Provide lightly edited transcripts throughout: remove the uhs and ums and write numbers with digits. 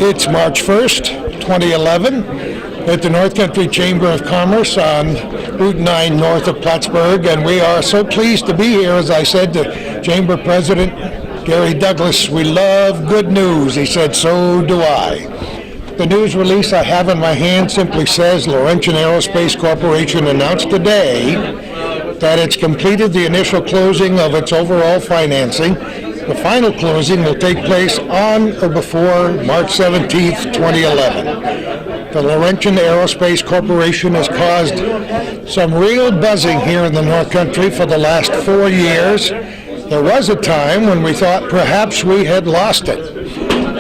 It's March 1st, 2011, at the North Country Chamber of Commerce on Route 9 north of Plattsburgh, and we are so pleased to be here. As I said to Chamber President Gary Douglas, we love good news. He said, so do I. The news release I have in my hand simply says Laurentian Aerospace Corporation announced today that it's completed the initial closing of its overall financing. The final closing will take place on or before March 17th, 2011. The Laurentian Aerospace Corporation has caused some real buzzing here in the North Country for the last 4 years. There was a time when we thought perhaps we had lost it.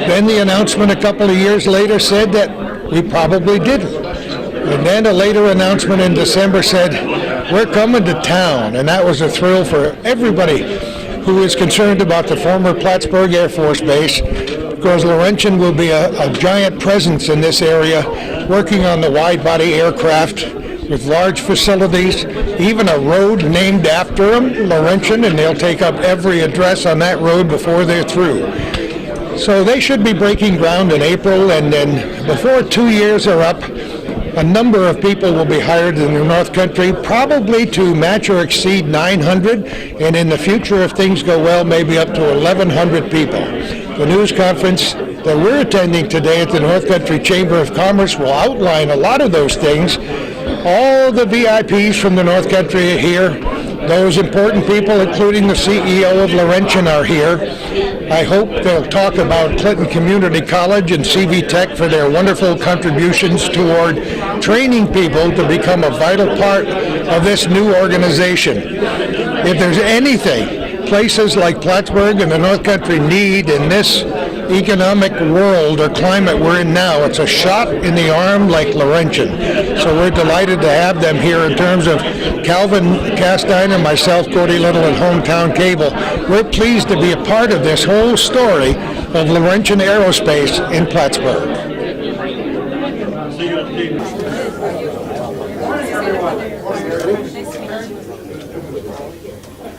Then the announcement a couple of years later said that we probably didn't. And then a later announcement in December said, we're coming to town. And that was a thrill for everybody who is concerned about the former Plattsburgh Air Force Base, because Laurentian will be a giant presence in this area, working on the wide-body aircraft with large facilities, even a road named after them, Laurentian, and they'll take up every address on that road before they're through. So they should be breaking ground in April, and then before 2 years are up, a number of people will be hired in the North Country, probably to match or exceed 900, and in the future, if things go well, maybe up to 1,100 people. The news conference that we're attending today at the North Country Chamber of Commerce will outline a lot of those things. All the VIPs from the North Country are here. Those important people, including the CEO of Laurentian, are here. I hope they'll talk about Clinton Community College and CV Tech for their wonderful contributions toward training people to become a vital part of this new organization. If there's anything places like Plattsburgh and the North Country need in this economic world or climate we're in now, it's a shot in the arm like Laurentian. So we're delighted to have them here. In terms of Calvin Castine, myself, Gordy Little, and Hometown Cable, we're pleased to be a part of this whole story of Laurentian Aerospace in Plattsburgh.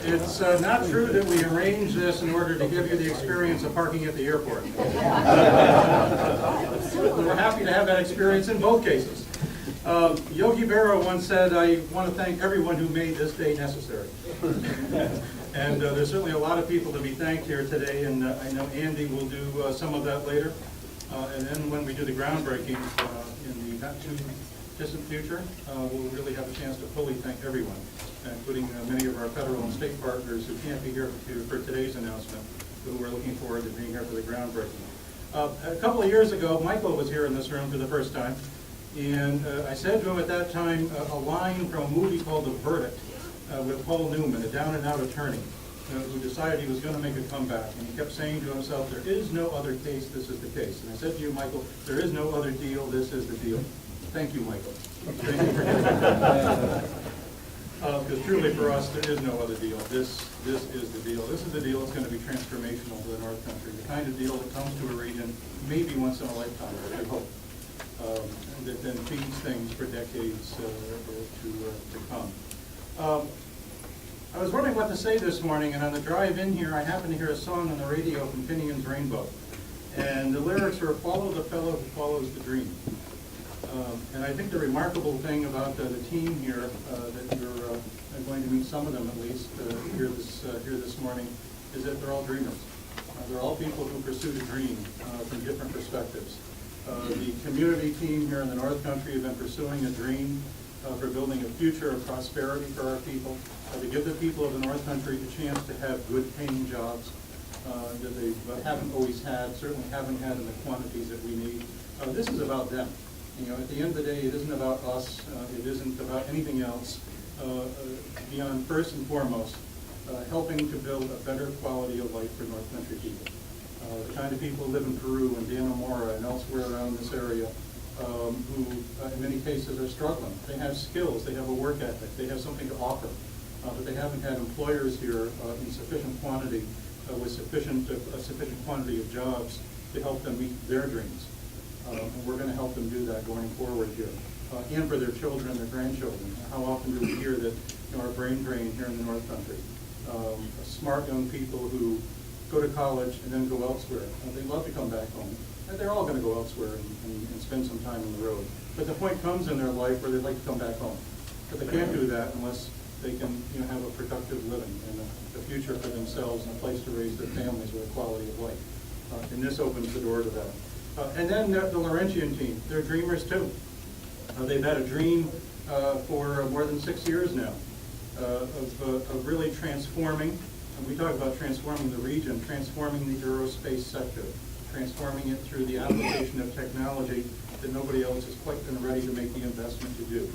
It's not true that we arranged this in order to give you the experience of parking at the airport. We're happy to have that experience in both cases. Yogi Berra once said, I want to thank everyone who made this day necessary. And there's certainly a lot of people to be thanked here today, and I know Andy will do some of that later. And then when we do the groundbreaking in the not too distant future, we'll really have a chance to fully thank everyone, including many of our federal and state partners who can't be here for today's announcement, but we're looking forward to being here for the groundbreaking. A couple of years ago, Michael was here in this room for the first time, and I said to him at that time a line from a movie called The Verdict with Paul Newman, a down-and-out attorney who decided he was going to make a comeback, and he kept saying to himself, there is no other case, this is the case. And I said to you, Michael, there is no other deal, this is the deal. Thank you, Michael. Thank you for getting that. Because truly for us, there is no other deal. This is the deal. This is the deal that's going to be transformational to the North Country. The kind of deal that comes to a region maybe once in a lifetime, I should hope, that then feeds things for decades to come. I was wondering what to say this morning, and on the drive in here, I happened to hear a song on the radio from Finian's Rainbow. And the lyrics were, follow the fellow who follows the dream. And I think the remarkable thing about the team here, that you're going to meet some of them at least here this morning, is that they're all dreamers. They're all people who pursued a dream from different perspectives. The community team here in the North Country have been pursuing a dream for building a future of prosperity for our people, to give the people of the North Country a chance to have good paying jobs that they haven't always had, certainly haven't had in the quantities that we need. This is about them. You know, at the end of the day, it isn't about us. It isn't about anything else beyond, first and foremost, helping to build a better quality of life for North Country people. The kind of people who live in Peru and Dannemora and elsewhere around this area who, in many cases, are struggling. They have skills. They have a work ethic. They have something to offer. But they haven't had employers here in sufficient quantity with a sufficient quantity of jobs to help them meet their dreams. And we're going to help them do that going forward here, and for their children and their grandchildren. How often do we hear that our brain drain here in the North Country? Smart young people who to college and then go elsewhere. They love to come back home. And they're all going to go elsewhere and spend some time on the road. But the point comes in their life where they'd like to come back home. But they can't do that unless they can have a productive living and a future for themselves and a place to raise their families with a quality of life. And this opens the door to that. And then the Laurentian team, they're dreamers too. They've had a dream for more than 6 years now of really transforming, and we talk about transforming the region, transforming the aerospace sector, transforming it through the application of technology that nobody else has quite been ready to make the investment to do.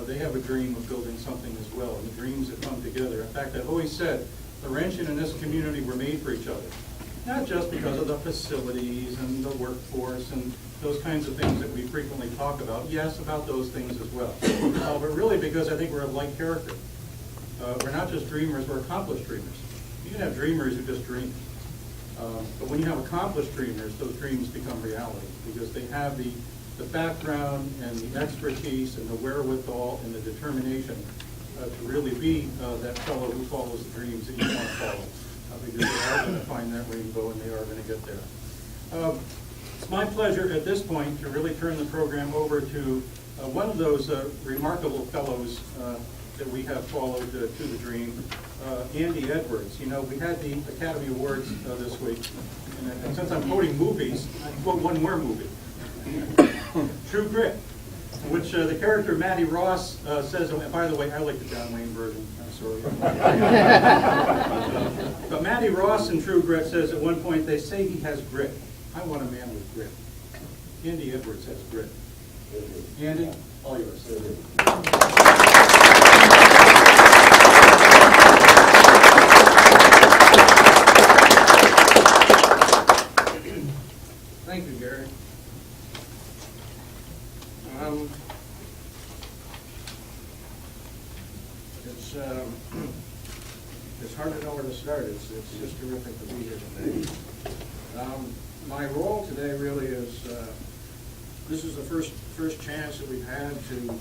They have a dream of building something as well, and the dreams have come together. In fact, I've always said Laurentian and this community were made for each other. Not just because of the facilities and the workforce and those kinds of things that we frequently talk about. Yes, about those things as well. But really because I think we're of like character. We're not just dreamers, we're accomplished dreamers. You can have dreamers who just dream. But when you have accomplished dreamers, those dreams become reality because they have the background and the expertise and the wherewithal and the determination to really be that fellow who follows the dreams that you want to follow. Because they are going to find that rainbow and they are going to get there. It's my pleasure at this point to really turn the program over to one of those remarkable fellows that we have followed to the dream, Andy Edwards. You know, we had the Academy Awards this week, and since I'm quoting movies, I quote one more movie, True Grit, which the character Matty Ross says, and by the way, I like the John Wayne version, I'm sorry. But Matty Ross in True Grit says at one point, they say he has grit. I want a man with grit. Andy Edwards has grit. Andy, all yours. Thank you, Gary. It's hard to know where to start. It's just terrific to be here today. My role today really is, this is the first chance that we've had to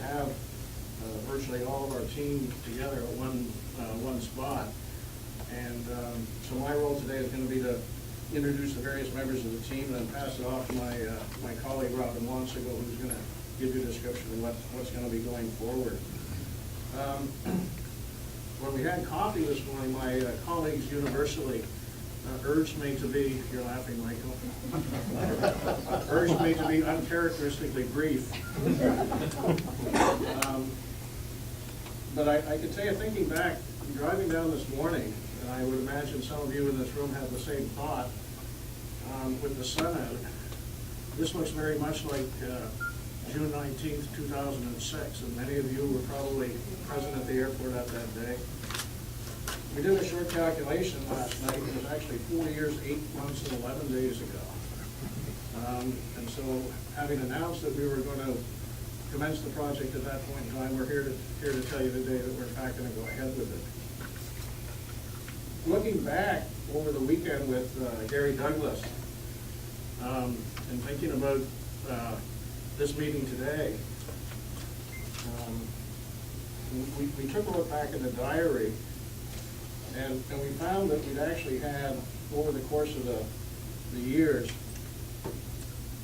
have virtually all of our team together at one spot. And so my role today is going to be to introduce the various members of the team and then pass it off to my colleague Robin Lonsigo, who's going to give you a description of what's going to be going forward. When we had coffee this morning, my colleagues universally urged me to be, you're laughing, Michael, urged me to be uncharacteristically brief. But I can tell you, thinking back, driving down this morning, and I would imagine some of you in this room have the same thought, with the sun out, this looks very much like June 19th, 2006, and many of you were probably present at the airport at that day. We did a short calculation last night. It was actually 4 years, 8 months, and 11 days ago. And so, having announced that we were going to commence the project at that point in time, we're here to tell you today that we're in fact going to go ahead with it. Looking back over the weekend with Gary Douglas, and thinking about this meeting today, we took a look back in the diary, and we found that we'd actually had, over the course of the years,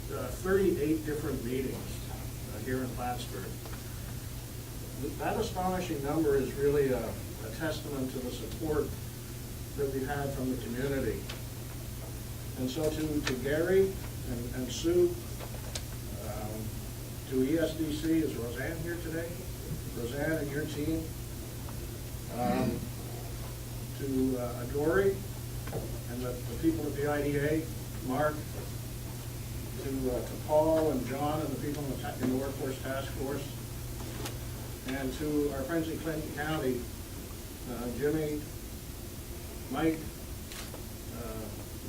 38 different meetings here in Plattsburgh. That astonishing number is really a testament to the support that we've had from the community. And so to Gary and Sue, to ESDC, is Roseanne here today? Roseanne and your team. To Dory and the people at the IDA, Mark, to Paul and John and the people in the Workforce Task Force, and to our friends in Clinton County, Jimmy, Mike,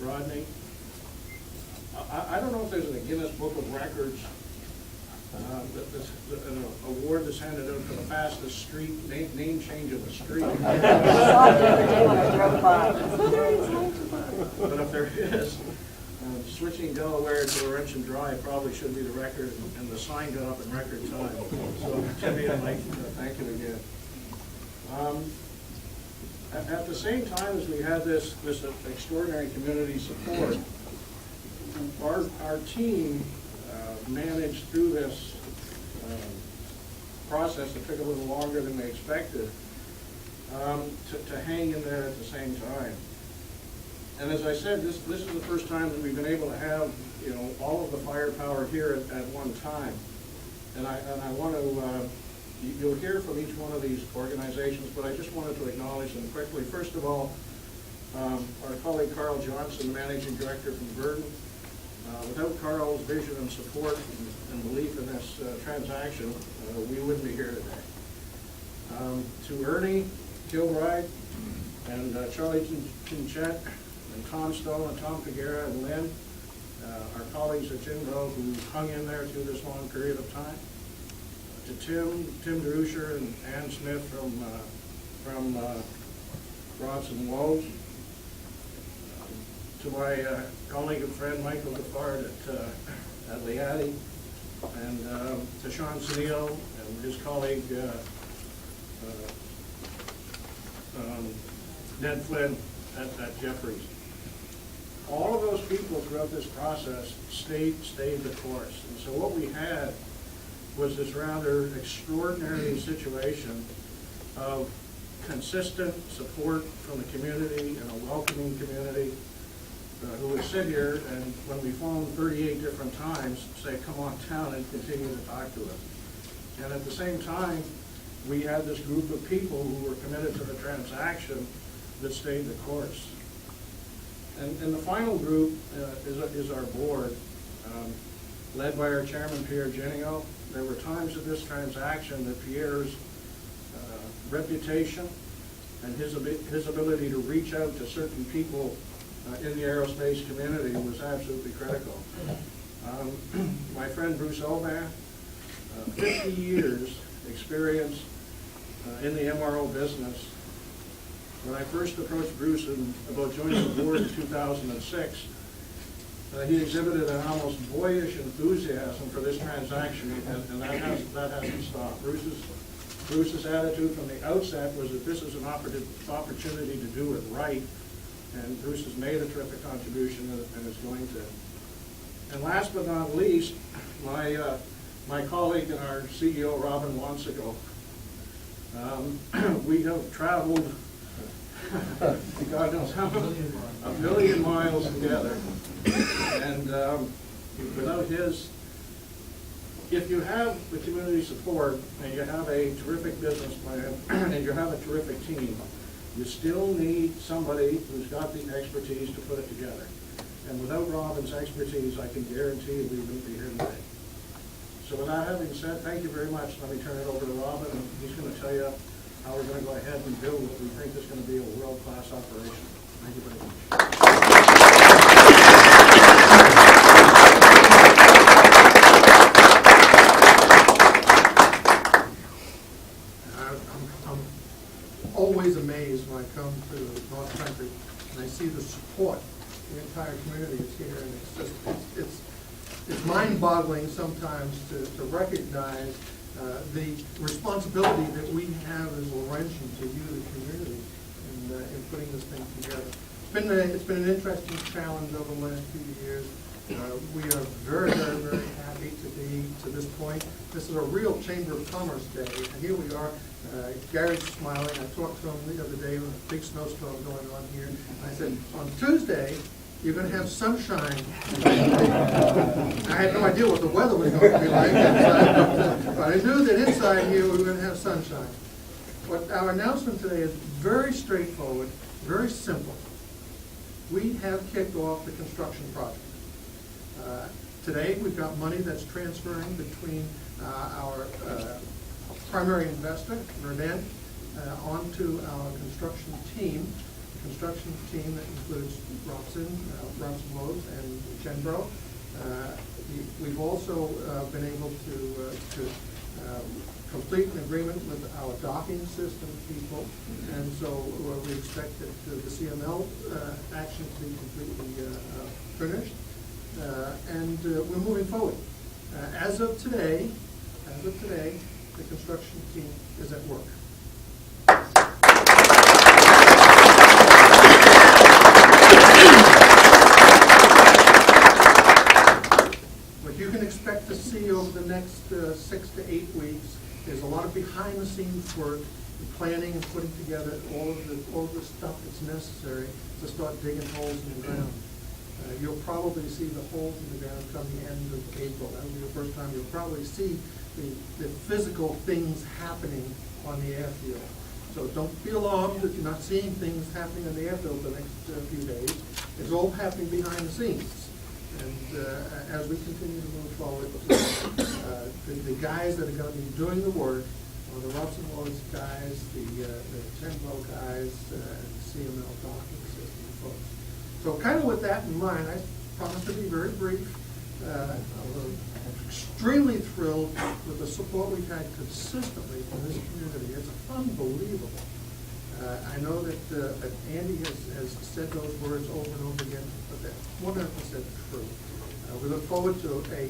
Rodney. I don't know if there's a Guinness Book of Records an award that's handed out for the fastest street name change of a street. I saw it the other day when I drove by. But if there is, switching Delaware to Laurentian Drive probably should be the record, and the sign got up in record time. So Jimmy and Mike, thank you again. At the same time as we had this extraordinary community support, our team managed through this process that took a little longer than we expected to hang in there at the same time. And as I said, this is the first time that we've been able to have, you know, all of the firepower here at one time. And I want to, you'll hear from each one of these organizations, but I just wanted to acknowledge them quickly. First of all, our colleague Carl Johnson, Managing Director from Verdon. Without Carl's vision and support and belief in this transaction, we wouldn't be here today. To Ernie Gilbride and Charlie Chinchette and Tom Stowe and Tom Figuera and Lynn, our colleagues at Jingo who hung in there through this long period of time. To Tim DeRuscher and Ann Smith from Bronson Lowe's. To my colleague and friend Michael Gaffard at Liati, and to Sean Sunil and his colleague Ned Flynn at Jeffries. All of those people throughout this process stayed the course. And so what we had was this rather extraordinary situation of consistent support from the community and a welcoming community who would sit here and when we phoned 38 different times, say, come on down and continue to talk to us. And at the same time, we had this group of people who were committed to the transaction that stayed the course. And the final group is our board, led by our chairman, Pierre Genio. There were times of this transaction that Pierre's reputation and his ability to reach out to certain people in the aerospace community was absolutely critical. My friend Bruce Oban, 50 years experience in the MRO business. When I first approached Bruce about joining the board in 2006, he exhibited an almost boyish enthusiasm for this transaction, and that hasn't stopped. Bruce's attitude from the outset was that this is an opportunity to do it right, and Bruce has made a terrific contribution and is going to. And last but not least, my colleague and our CEO, Robin Wansigo. We have traveled, God knows how many, a million miles together. And without his, if you have the community support and you have a terrific business plan and you have a terrific team, you still need somebody who's got the expertise to put it together. And without Robin's expertise, I can guarantee you we wouldn't be here today. So with that having said, thank you very much. Let me turn it over to Robin, and he's going to tell you how we're going to go ahead and build what we think is going to be a world-class operation. Thank you very much. I'm always amazed when I come to North Country and I see the support the entire community is here, and it's just it's mind-boggling sometimes to recognize the responsibility that we have as Laurentian to you, the community, in putting this thing together. It's been an interesting challenge over the last few years. We are very, very, very happy to be to this point. This is a real Chamber of Commerce day, and here we are. Gary's smiling. I talked to him the other day with a big snowstorm going on here. And I said, on Tuesday, you're going to have sunshine. I had no idea what the weather was going to be like inside, but I knew that inside here we were going to have sunshine. But our announcement today is very straightforward, very simple. We have kicked off the construction project. Today, we've got money that's transferring between our primary investor, Verdun, onto our construction team. A construction team that includes Bronson Lowe's, and Genbro. We've also been able to complete an agreement with our docking system people, and so we expect that the CML action to be completely finished. And we're moving forward. As of today, the construction team is at work. 6 to 8 weeks. There's a lot of behind-the-scenes work, planning and putting together all of the stuff that's necessary to start digging holes in the ground. You'll probably see the holes in the ground come the end of April. That'll be the first time you'll probably see the physical things happening on the airfield. So don't be alarmed if you're not seeing things happening on the airfield the next few days. It's all happening behind the scenes. And as we continue to move forward, the guys that are going to be doing the work are the Robson Woods guys, the Tenbo guys, and CML docking system folks. So kind of with that in mind, I promise to be very brief. I'm extremely thrilled with the support we've had consistently from this community. It's unbelievable. I know that Andy has said those words over and over again, but that's 100% true. We look forward to a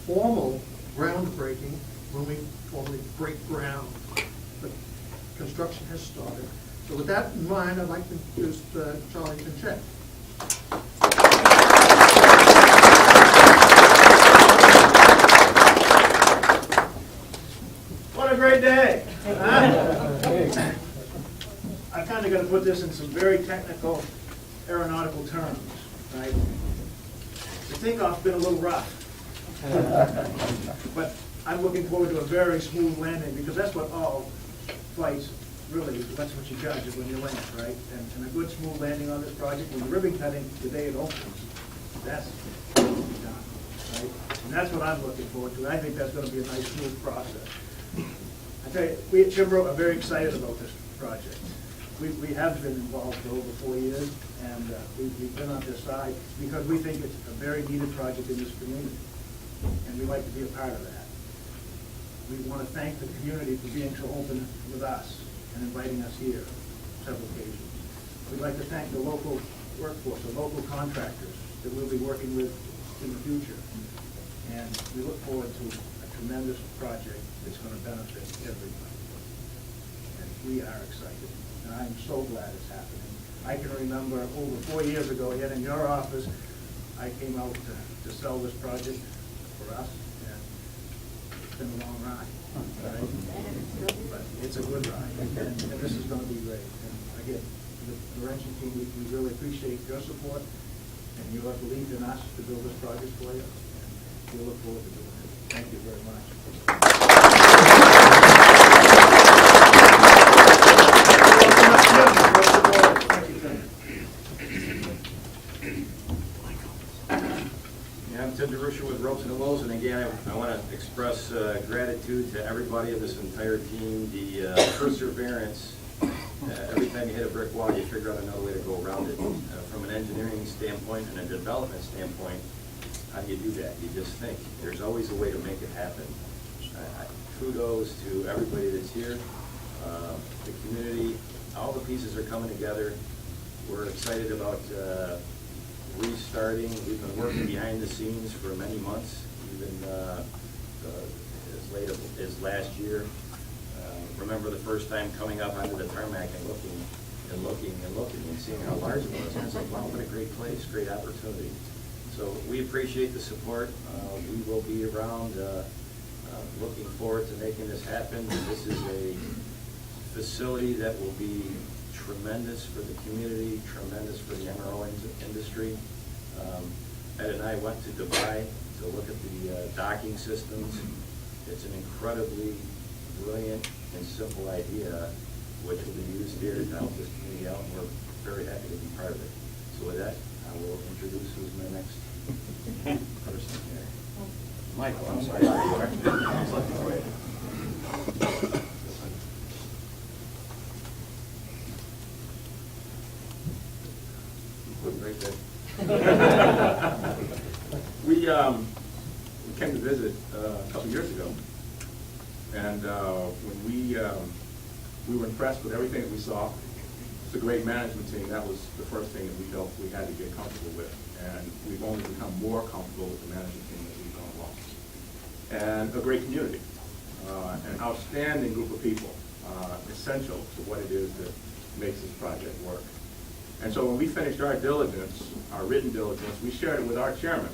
formal groundbreaking when we formally break ground. But construction has started. So with that in mind, I'd like to introduce Charlie Pinchette. What a great day. Huh? I'm kind of going to put this in some very technical aeronautical terms, right? The takeoff's been a little rough. But I'm looking forward to a very smooth landing, because that's what all flights really, that's what you judge is when you land, right? And a good smooth landing on this project, when the ribbon cutting the day it opens, that's done, right? And that's what I'm looking forward to. I think that's going to be a nice smooth process. I tell you, we at Chimbro are very excited about this project. We have been involved for over 4 years, and we've been on this side because we think it's a very needed project in this community, and we'd like to be a part of that. We want to thank the community for being so open with us and inviting us here several occasions. We'd like to thank the local workforce, the local contractors that we'll be working with in the future. And we look forward to a tremendous project that's going to benefit everybody. And we are excited, and I'm so glad it's happening. I can remember over 4 years ago, yet in your office, I came out to sell this project for us, and it's been a long ride, right? But it's a good ride, and this is going to be great. And again, the Laurentian team, we really appreciate your support and your belief in us to build this project for you, and we look forward to doing it. Thank you very much. Yeah, I'm Tim DeRusha with Ropes and Willows, and again, I want to express gratitude to everybody of this entire team, the perseverance. Every time you hit a brick wall, you figure out another way to go around it. From an engineering standpoint and a development standpoint, how do you do that? You just think. There's always a way to make it happen. Kudos to everybody that's here, the community. All the pieces are coming together. We're excited about restarting. We've been working behind the scenes for many months, even as late as last year. Remember the first time coming up onto the tarmac and looking and seeing how large it was. And it's like, wow, what a great place, great opportunity. So we appreciate the support. We will be around looking forward to making this happen. This is a facility that will be tremendous for the community, tremendous for the MRO industry. Ed and I went to Dubai to look at the docking systems. It's an incredibly brilliant and simple idea, which will be used here to help this community out, and we're very happy to be part of it. So with that, I will introduce who's my next person here. Michael, I'm sorry. Right there. We came to visit a couple years ago, and when we were impressed with everything that we saw. It's a great management team. That was the first thing that we felt we had to get comfortable with, and we've only become more comfortable with the management team as we've gone along. And a great community, an outstanding group of people, essential to what it is that makes this project work. And so when we finished our diligence, our written diligence, we shared it with our chairman,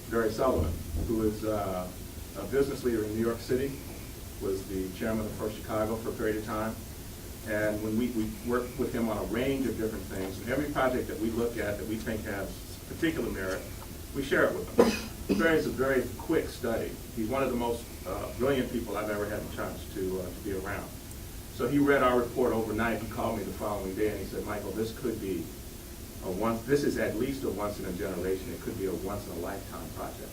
Barry Sullivan, who is a business leader in New York City, was the chairman of First Chicago for a period of time. And when we worked with him on a range of different things, and every project that we look at that we think has particular merit, we share it with him. It's a very quick study. He's one of the most brilliant people I've ever had the chance to be around. So he read our report overnight. He called me the following day and he said, "Michael, this could be this is at least a once in a generation. It could be a once in a lifetime project."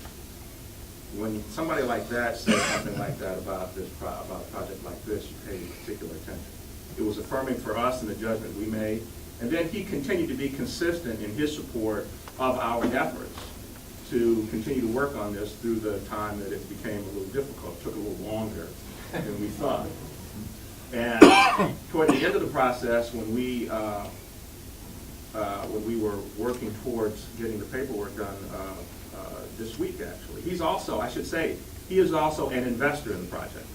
When somebody like that says something like that about about a project like this, you pay particular attention. It was affirming for us in the judgment we made. And then he continued to be consistent in his support of our efforts to continue to work on this through the time that it became a little difficult. It took a little longer than we thought. And toward the end of the process, when we were working towards getting the paperwork done this week, actually, he is also an investor in the project.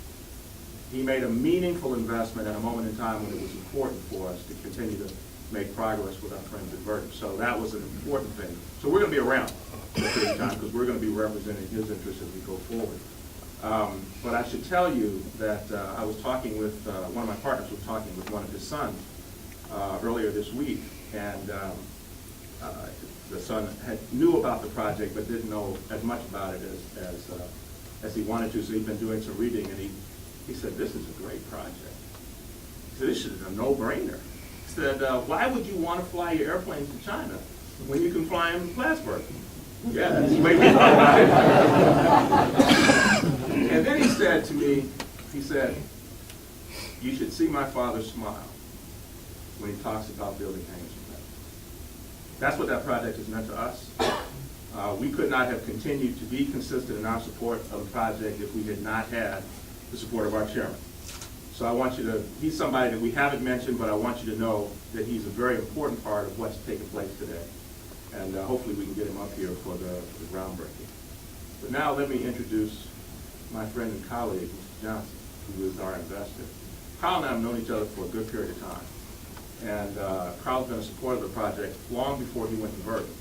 He made a meaningful investment at a moment in time when it was important for us to continue to make progress with our friends at Vertiv. So that was an important thing. So we're going to be around for a period of time because we're going to be representing his interests as we go forward. But I should tell you that I was talking with, one of my partners was talking with one of his sons earlier this week, and the son knew about the project but didn't know as much about it as he wanted to, so he'd been doing some reading, and he said, "This is a great project." He said, "This is a no-brainer." He said, "Why would you want to fly your airplanes to China when you can fly them to Plattsburgh?" Yeah, that's the way we thought about it. And then he said to me, he said, "You should see my father smile when he talks about building hangars for that." That's what that project has meant to us. We could not have continued to be consistent in our support of the project if we had not had the support of our chairman. So I want you to, he's somebody that we haven't mentioned, but I want you to know that he's a very important part of what's taking place today. And hopefully we can get him up here for the groundbreaking. But now let me introduce my friend and colleague, Mr. Johnson, who is our investor. Carl and I have known each other for a good period of time. And Carl's been a supporter of the project long before he went to Vertiv.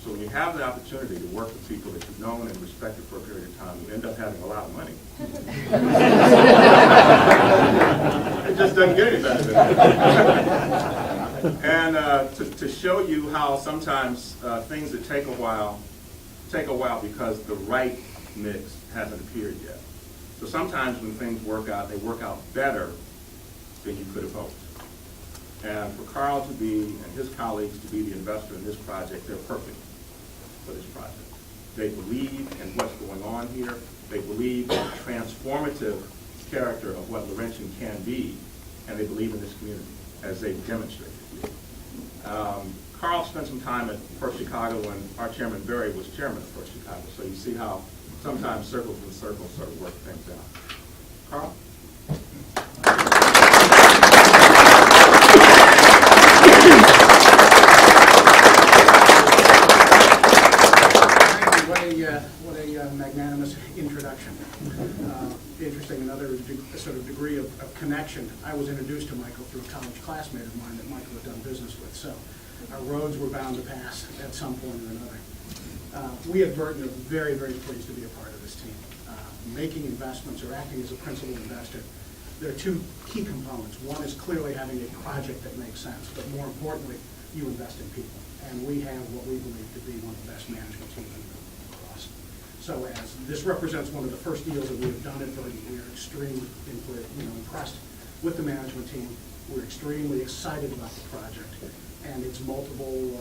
So when you have the opportunity to work with people that you've known and respected for a period of time, you end up having a lot of money. It just doesn't get any better than that. And to show you how sometimes things that take a while because the right mix hasn't appeared yet. So sometimes when things work out, they work out better than you could have hoped. And for Carl to be, and his colleagues to be the investor in this project, they're perfect for this project. They believe in what's going on here. They believe in the transformative character of what Laurentian can be, and they believe in this community, as they've demonstrated. Carl spent some time at First Chicago when our chairman, Barry, was chairman of First Chicago. So you see how sometimes circles and circles sort of work things out. Carl? What a magnanimous introduction. Interesting, another sort of degree of connection. I was introduced to Michael through a college classmate of mine that Michael had done business with, so our roads were bound to pass at some point or another. We at Burton are very, very pleased to be a part of this team. Making investments or acting as a principal investor, there are two key components. One is clearly having a project that makes sense, but more importantly, you invest in people. And we have what we believe to be one of the best management teams across. So as this represents one of the first deals that we have done at Burton, we are extremely impressed with the management team. We're extremely excited about the project and its multiple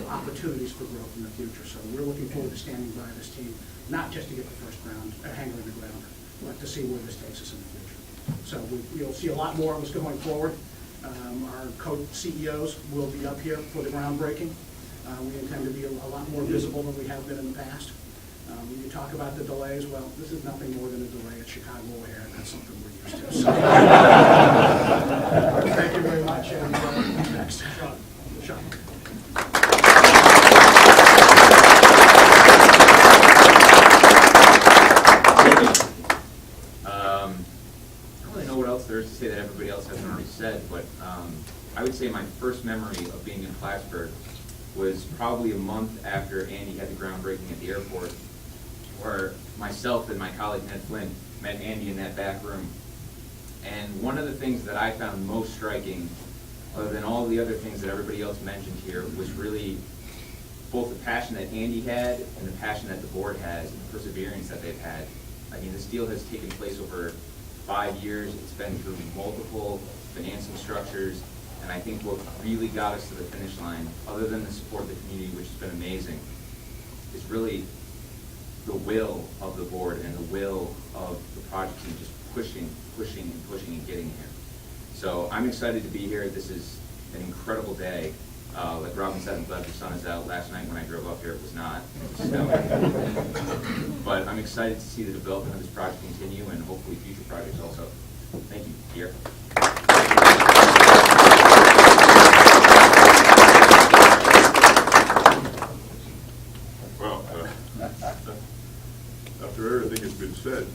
opportunities for growth in the future. So we're looking forward to standing by this team, not just to get the first hanger in the ground, but to see where this takes us in the future. So you'll see a lot more of us going forward. Our co-CEOs will be up here for the groundbreaking. We intend to be a lot more visible than we have been in the past. When you talk about the delays, well, this is nothing more than a delay at Chicago O'Hare, and that's something we're used to. So, thank you very much, and next. Sean. I don't really know what else there is to say that everybody else hasn't already said, but I would say my first memory of being in Plattsburgh was probably a month after Andy had the groundbreaking at the airport. where myself and my colleague Ned Flynn met Andy in that back room. And one of the things that I found most striking, other than all the other things that everybody else mentioned here, was really both the passion that Andy had and the passion that the board has and the perseverance that they've had. I mean, this deal has taken place over 5 years. It's been through multiple financing structures. And I think what really got us to the finish line, other than the support of the community, which has been amazing, is really the will of the board and the will of the project team just pushing and getting here. So I'm excited to be here. This is an incredible day. Like Robin said, I'm glad the sun is out. Last night when I drove up here, it was not. It was snowing. But I'm excited to see the development of this project continue and hopefully future projects also. Thank you. Pierre. Well, after everything has been said,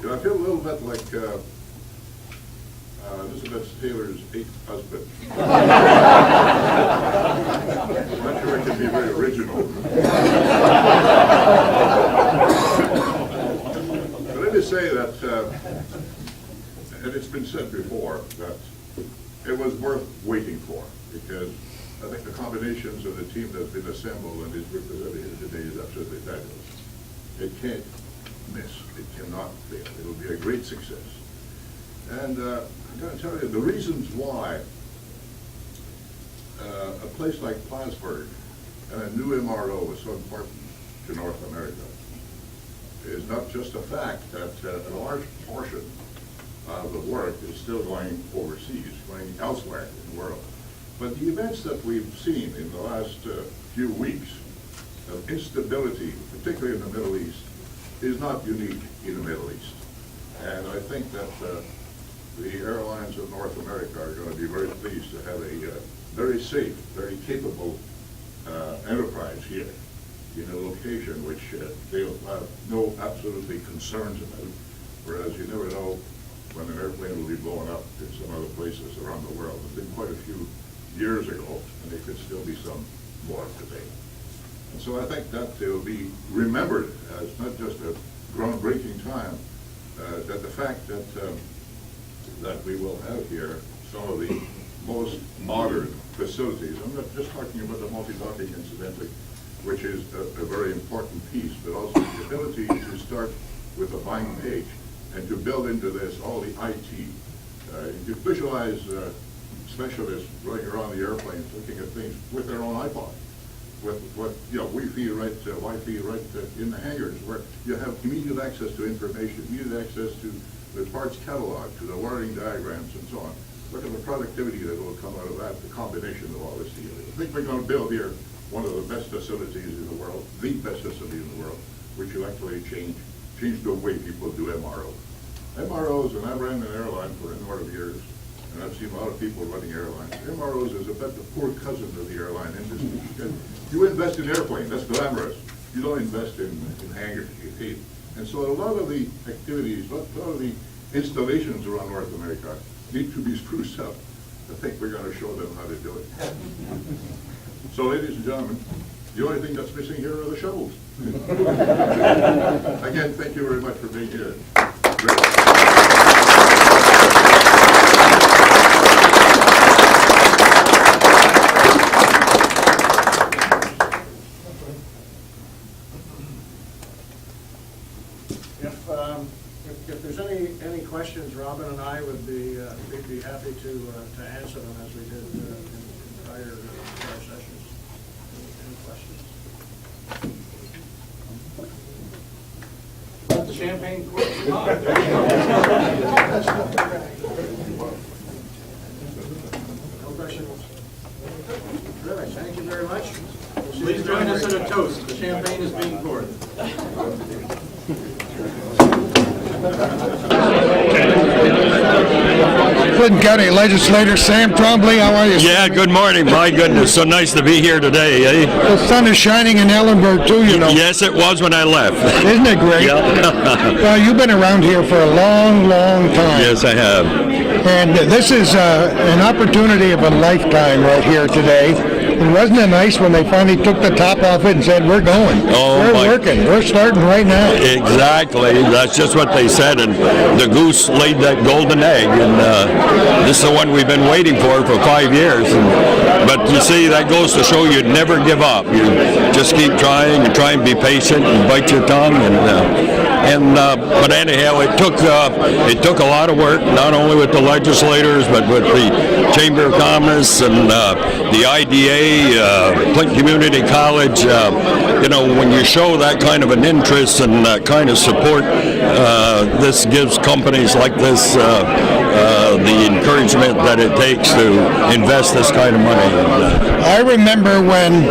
you know, I feel a little bit like Elizabeth Taylor's eighth husband. I'm not sure I can be very original. But let me say that, and it's been said before, that it was worth waiting for, because I think the combinations of the team that's been assembled and is represented here today is absolutely fabulous. It can't miss. It cannot fail. It will be a great success. And I'm going to tell you the reasons why a place like Plattsburgh and a new MRO is so important to North America is not just the fact that a large portion of the work is still going overseas, going elsewhere in the world. But the events that we've seen in the last few weeks of instability, particularly in the Middle East, is not unique in the Middle East. And I think that the airlines of North America are going to be very pleased to have a very safe, very capable enterprise here in a location which they'll have no absolutely concerns about, whereas you never know when an airplane will be blown up in some other places around the world. There's been quite a few years ago, and there could still be some more today. And so I think that will be remembered as not just a groundbreaking time, that the fact that that we will have here some of the most modern facilities. I'm not just talking about the multi-docking, incidentally, which is a very important piece, but also the ability to start with a blank page and to build into this all the IT. You visualize specialists running around the airplanes looking at things with their own iPod, with Wi-Fi right in the hangars, where you have immediate access to information, immediate access to the parts catalog, to the wiring diagrams, and so on. Look at the productivity that will come out of that, the combination of all this together. I think we're going to build here one of the best facilities in the world, the best facility in the world, which will actually change the way people do MRO. MROs, and I ran an airline for a number of years, and I've seen a lot of people running airlines. MROs is about the poor cousin of the airline industry. You invest in airplanes, that's glamorous. You don't invest in hangars, you hate. And so a lot of the activities, a lot of the installations around North America need to be spruced up. I think we're going to show them how to do it. So, ladies and gentlemen, the only thing that's missing here are the shovels. Again, thank you very much for being here. If there's any questions, Robin and I would be happy to answer them as we did in prior sessions. Any questions? Let the champagne pour. Come on. No questions? Really, thank you very much. We'll see Please you join us January. in a toast. The champagne is being poured. Clinton County Legislator Sam Trombley, how are you? Yeah, good morning. My goodness, so nice to be here today, eh? The sun is shining in Ellenburg too, you know. Yes, it was when I left. Isn't it great? Yeah. Well, you've been around here for a long, long time. Yes, I have. And this is an opportunity of a lifetime right here today. wasn't it nice when they finally took the top off it and said, we're going, we're working, we're starting right now. Exactly. That's just what they said, and the goose laid that golden egg, and this is the one we've been waiting for 5 years. But you see, that goes to show you never give up. You just keep trying and try and be patient and bite your tongue. But anyhow, it took a lot of work, not only with the legislators, but with the Chamber of Commerce and the IDA, Clinton Community College. When you show that kind of an interest and that kind of support, this gives companies like this the encouragement that it takes to invest this kind of money. I remember when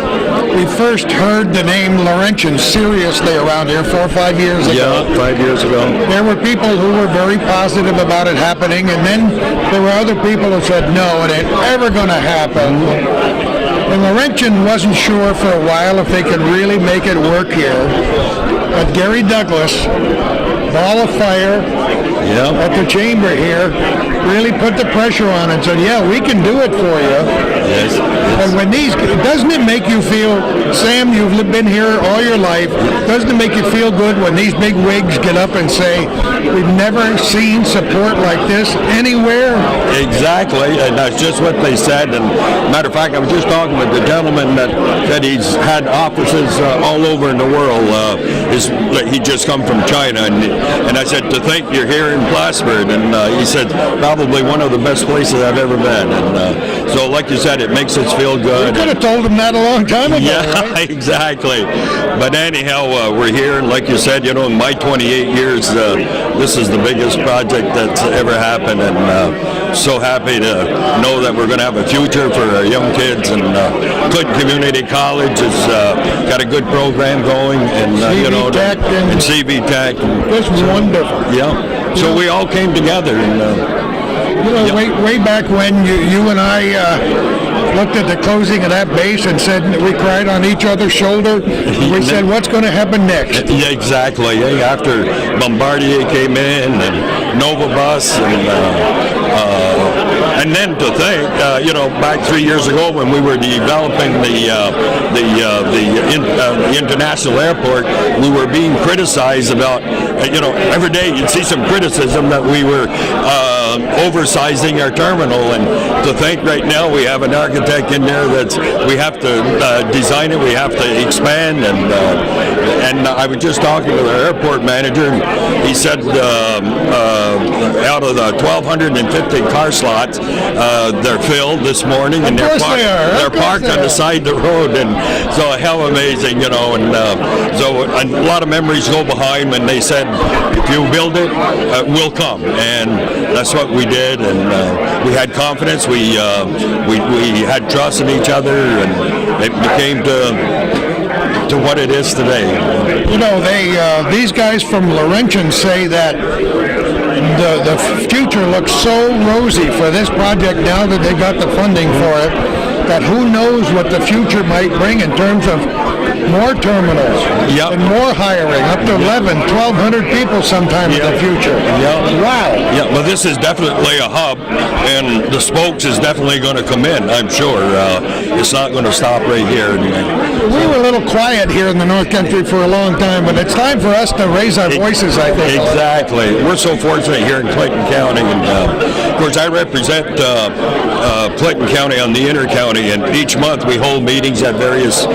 we first heard the name Laurentian seriously around here 4 or 5 years ago. Yeah, 5 years ago. There were people who were very positive about it happening, and then there were other people who said, no, it ain't ever going to happen. And Laurentian wasn't sure for a while if they could really make it work here. But Gary Douglas, ball of fire at the chamber here, really put the pressure on and said, yeah, we can do it for you. Yes. And when doesn't it make you feel, Sam, you've been here all your life, doesn't it make you feel good when these big wigs get up and say, we've never seen support like this anywhere? Exactly, and that's just what they said. And matter of fact, I was just talking with the gentleman that he's had offices all over in the world. He just come from China, and I said, to think you're here in Plattsburgh, and he said, probably one of the best places I've ever been. And so, like you said, it makes us feel good. You could have told him that a long time ago. Yeah, right? Exactly. But anyhow, we're here, and like you said, in my 28 years, this is the biggest project that's ever happened, and so happy to know that we're going to have a future for our young kids. And Clinton Community College has got a good program going, and Tech and CV Tech. Just wonderful. Yeah. So we all came together, and way back when you and I looked at the closing of that base and said, we cried on each other's shoulder. We said, what's going to happen next? Yeah, exactly. After Bombardier came in and Novabus and then to think, back 3 years ago when we were developing the international airport, we were being criticized about, every day you'd see some criticism that we were oversizing our terminal, and to think right now we have an architect in there we have to design it, we have to expand, and I was just talking to the airport manager, and he said out of the 1,250 car slots, they're filled this morning, and they're parked on the side of the road, and so how amazing, and so a lot of memories go behind when they said, if you build it, we'll come, and that's what we did, and we had confidence, we had trust in each other, and it became to what it is today. These guys from Laurentian say that the future looks so rosy for this project now that they got the funding for it, that who knows what the future might bring in terms of more terminals and more hiring, up to 1,200 people sometime in the future. Wow. Yeah, well, this is definitely a hub, and the spokes is definitely going to come in, I'm sure. It's not going to stop right here. We were a little quiet here in the North Country for a long time, but it's time for us to raise our voices, I think. Exactly. We're so fortunate here in Clinton County, and of course I represent Clinton County on the inter-county, and each month we hold meetings at various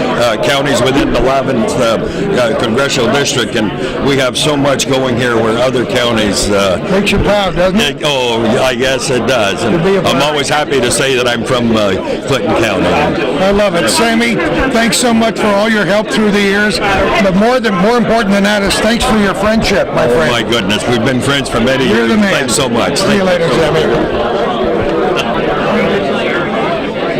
counties within the 11th congressional district, and we have so much going here where other counties... Makes you proud, doesn't it? I guess it does. And I'm always happy to say that I'm from Clinton County. I love it. Sammy, thanks so much for all your help through the years, but more important than that is thanks for your friendship, my friend. Oh my goodness, we've been friends for many years. You're the man. Thanks so much. See you later, Sammy.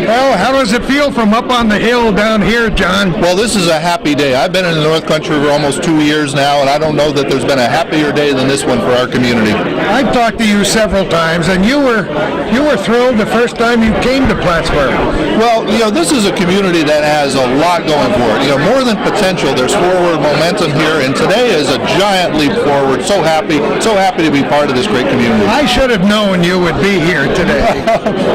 Well, how does it feel from up on the hill down here, John? Well, this is a happy day. I've been in the North Country for almost 2 years now, and I don't know that there's been a happier day than this one for our community. I've talked to you several times, and you were thrilled the first time you came to Plattsburgh. Well, this is a community that has a lot going for it. More than potential, there's forward momentum here, and today is a giant leap forward. So happy to be part of this great community. I should have known you would be here today.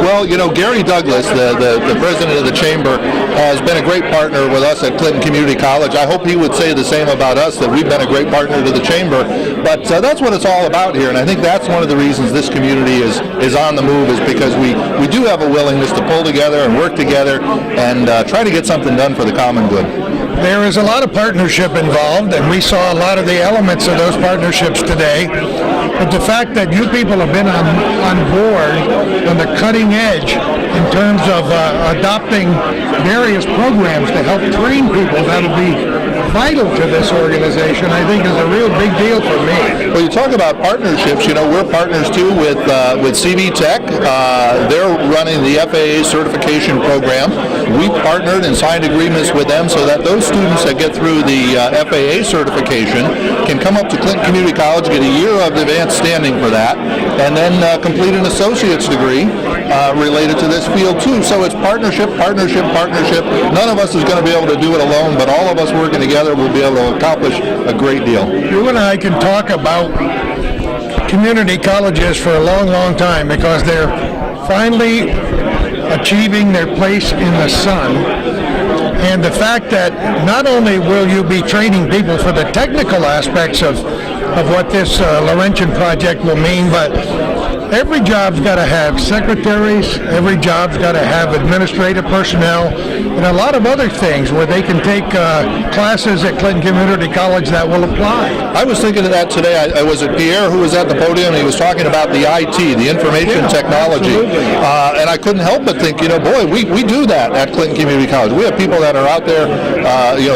Well, Gary Douglas, the the president of the chamber, has been a great partner with us at Clinton Community College. I hope he would say the same about us, that we've been a great partner to the chamber. But that's what it's all about here, and I think that's one of the reasons this community is on the move, is because we do have a willingness to pull together and work together and try to get something done for the common good. There is a lot of partnership involved, and we saw a lot of the elements of those partnerships today. But the fact that you people have been on board on the cutting edge in terms of adopting various programs to help train people that'll be vital to this organization, I think is a real big deal for me. Well, you talk about partnerships, we're partners too with CV Tech. They're running the FAA certification program. We partnered and signed agreements with them so that those students that get through the FAA certification can come up to Clinton Community College, get a year of advanced standing for that, and then complete an associate's degree related to this field too. So it's partnership, partnership, partnership. None of us is going to be able to do it alone, but all of us working together will be able to accomplish a great deal. You and I can talk about community colleges for a long, long time because they're finally achieving their place in the sun. And the fact that not only will you be training people for the technical aspects of what this Laurentian project will mean, but every job's got to have secretaries, every job's got to have administrative personnel, and a lot of other things where they can take classes at Clinton Community College that will apply. I was thinking of that today. I was at Pierre, who was at the podium, and he was talking about the IT, the information technology. And I couldn't help but think, boy, we do that at Clinton Community College. We have people that are out there,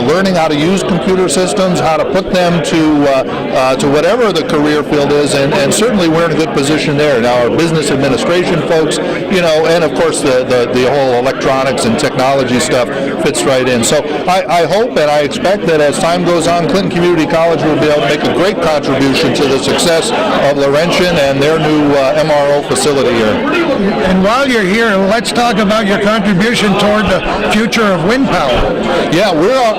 learning how to use computer systems, how to put them to whatever the career field is, and certainly we're in a good position there. Now, our business administration folks, and of course the whole electronics and technology stuff fits right in. So I hope and I expect that as time goes on, Clinton Community College will be able to make a great contribution to the success of Laurentian and their new MRO facility here. And while you're here, let's talk about your contribution toward the future of wind power. Yeah,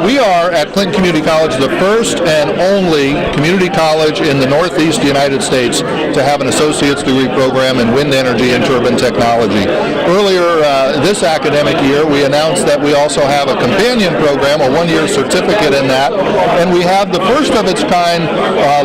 we are at Clinton Community College the first and only community college in the Northeast United States to have an associate's degree program in wind energy and turbine technology. Earlier this academic year, we announced that we also have a companion program, a one-year certificate in that, and we have the first of its kind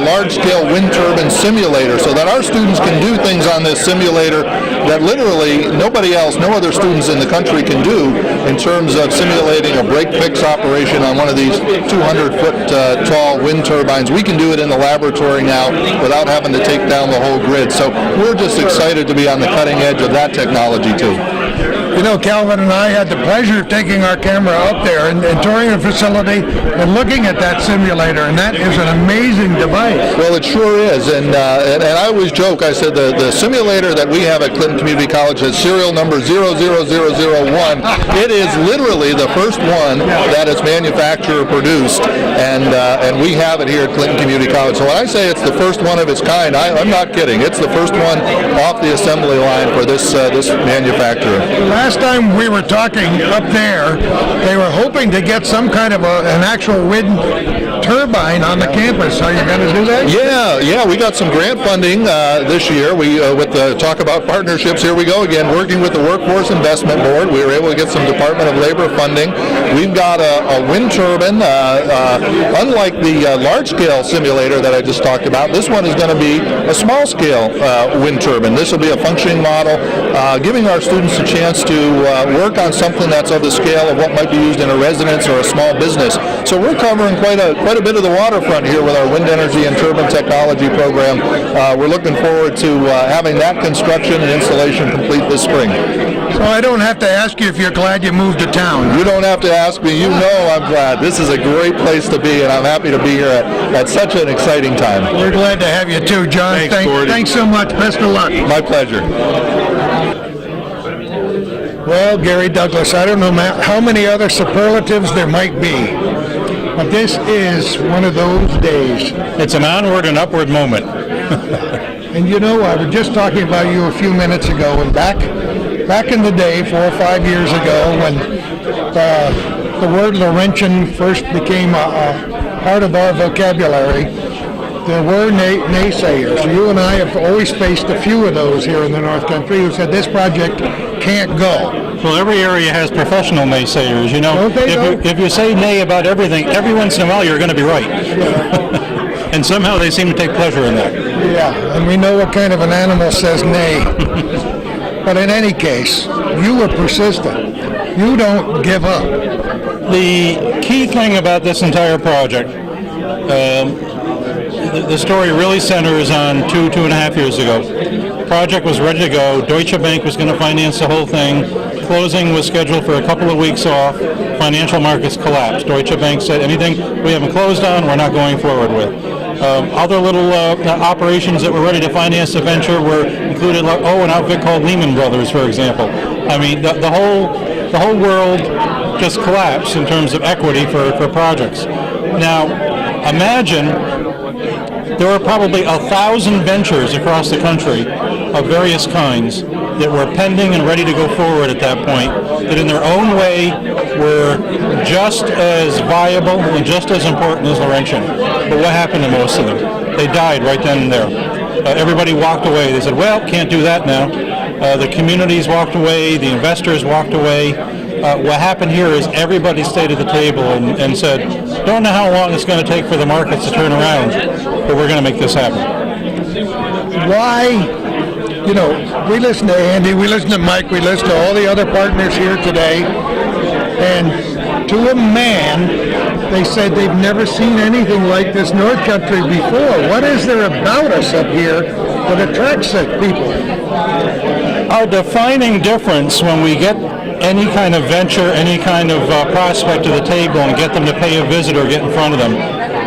large-scale wind turbine simulator, so that our students can do things on this simulator that literally nobody else, no other students in the country can do in terms of simulating a break-fix operation on one of these 200-foot tall wind turbines. We can do it in the laboratory now without having to take down the whole grid. So we're just excited to be on the cutting edge of that technology too. Calvin and I had the pleasure of taking our camera up there and touring the facility and looking at that simulator, and that is an amazing device. Well, it sure is, and I always joke, I said the simulator that we have at Clinton Community College has serial number 00001. It is literally the first one that is manufacturer produced, and we have it here at Clinton Community College. So when I say it's the first one of its kind, I'm not kidding. It's the first one off the assembly line for this manufacturer. Last time we were talking up there, they were hoping to get some kind of an actual wind turbine on the campus. Are you going to do that? Yeah, we got some grant funding this year. We with the talk about partnerships, here we go again, working with the Workforce Investment Board. We were able to get some Department of Labor funding. We've got a wind turbine. Unlike the large-scale simulator that I just talked about, this one is going to be a small-scale wind turbine. This will be a functioning model, giving our students a chance to work on something that's of the scale of what might be used in a residence or a small business. So we're covering quite a bit of the waterfront here with our wind energy and turbine technology program. We're looking forward to having that construction and installation complete this spring. So I don't have to ask you if you're glad you moved to town. You don't have to ask me. You know I'm glad. This is a great place to be, and I'm happy to be here at such an exciting time. We're glad to have you too, John. Thanks so much. Best of luck. My pleasure. Well, Gary Douglas, I don't know how many other superlatives there might be, but this is one of those days. It's an onward and upward moment. And I was just talking about you a few minutes ago, and back in the day, 4 or 5 years ago, when the word Laurentian first became a part of our vocabulary, there were naysayers. You and I have always faced a few of those here in the North Country who said this project can't go. Well, every area has professional naysayers, you know. Don't they, though? If you say nay about everything, every once in a while you're going to be right. And somehow they seem to take pleasure in that. Yeah, and we know what kind of an animal says nay. But in any case, you were persistent. You don't give up. The key thing about this entire project, the story really centers on 2.5 years ago. The project was ready to go. Deutsche Bank was going to finance the whole thing. Closing was scheduled for a couple of weeks off. Financial markets collapsed. Deutsche Bank said, anything we haven't closed on, we're not going forward with. Other little operations that were ready to finance the venture were included, like, an outfit called Lehman Brothers, for example. I mean, the whole world just collapsed in terms of equity for projects. Now, imagine there were probably 1,000 ventures across the country of various kinds that were pending and ready to go forward at that point, that in their own way were just as viable and just as important as Laurentian. But what happened to most of them? They died right then and there. Everybody walked away. They said, well, can't do that now. The communities walked away. The investors walked away. What happened here is everybody stayed at the table and said, don't know how long it's going to take for the markets to turn around, but we're going to make this happen. Why? You know, we listen to Andy, we listen to Mike, we listen to all the other partners here today, and to a man, they said they've never seen anything like this North Country before. What is there about us up here that attracts such people? Our defining difference when we get any kind of venture, any kind of prospect to the table and get them to pay a visit or get in front of them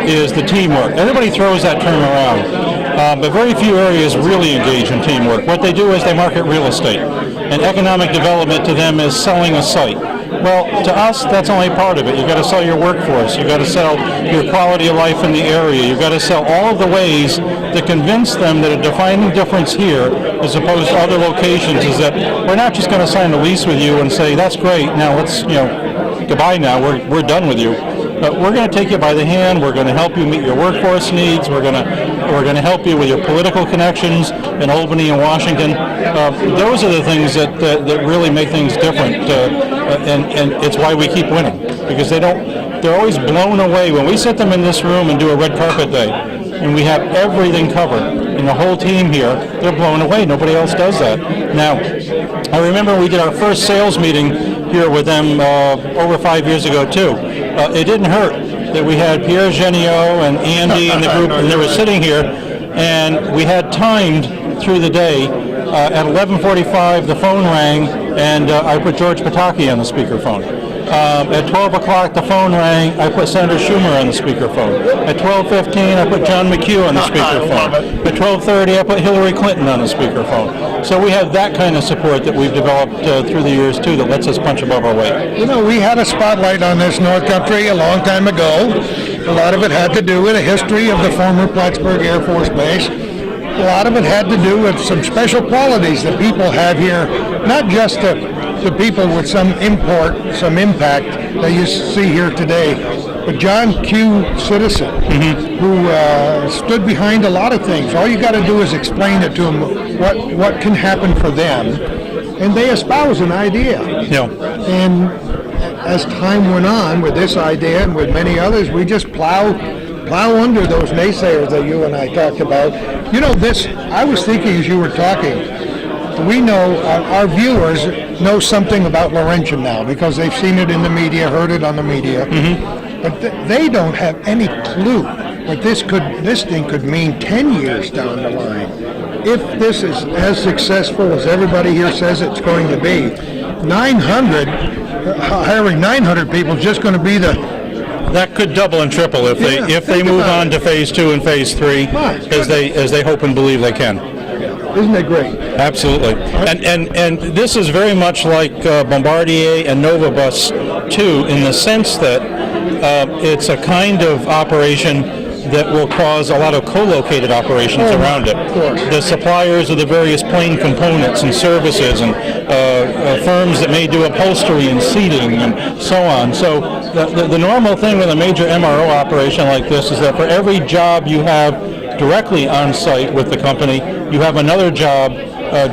is the teamwork. Everybody throws that term around, but very few areas really engage in teamwork. What they do is they market real estate, and economic development to them is selling a site. Well, to us, that's only part of it. You've got to sell your workforce. You've got to sell your quality of life in the area. You've got to sell all of the ways to convince them that a defining difference here, as opposed to other locations, is that we're not just going to sign a lease with you and say, that's great, now let's, goodbye now, we're done with you. But we're going to take you by the hand. We're going to help you meet your workforce needs. We're going to help you with your political connections in Albany and Washington. Those are the things that really make things different, and it's why we keep winning, because they're always blown away when we sit them in this room and do a red carpet day, and we have everything covered, and the whole team here, they're blown away. Nobody else does that. Now, I remember we did our first sales meeting here with them over 5 years ago too. It didn't hurt that we had Pierre Genio and Andy and the group, and they were sitting here, and we had timed through the day. At 11:45, the phone rang, and I put George Pataki on the speakerphone. At 12 o'clock, the phone rang. I put Senator Schumer on the speakerphone. At 12:15, I put John McHugh on the speakerphone. At 12:30, I put Hillary Clinton on the speakerphone. So we have that kind of support that we've developed through the years, too, that lets us punch above our weight. You know, we had a spotlight on this North Country a long time ago. A lot of it had to do with the history of the former Plattsburgh Air Force Base. A lot of it had to do with some special qualities that people have here, not just the people with some import, some impact that you see here today, but John Q. Citizen, who stood behind a lot of things. All you got to do is explain it to them, what can happen for them, and they espouse an idea. Yeah. And as time went on with this idea and with many others, we just plow under those naysayers that you and I talked about. You know, I was thinking as you were talking, we know, our viewers know something about Laurentian now because they've seen it in the media, heard it on the media, but they don't have any clue what this thing could mean 10 years down the line. If this is as successful as everybody here says it's going to be, hiring 900 people is just going to be That could double and triple if they move on to phase 2 and phase 3, as they hope and believe they can. Isn't it great? Absolutely. And this is very much like Bombardier and Novabus too, in the sense that it's a kind of operation that will cause a lot of co-located operations around it. Of course. The suppliers of the various plane components and services, and firms that may do upholstery and seating and so on. So the normal thing with a major MRO operation like this is that for every job you have directly on site with the company, you have another job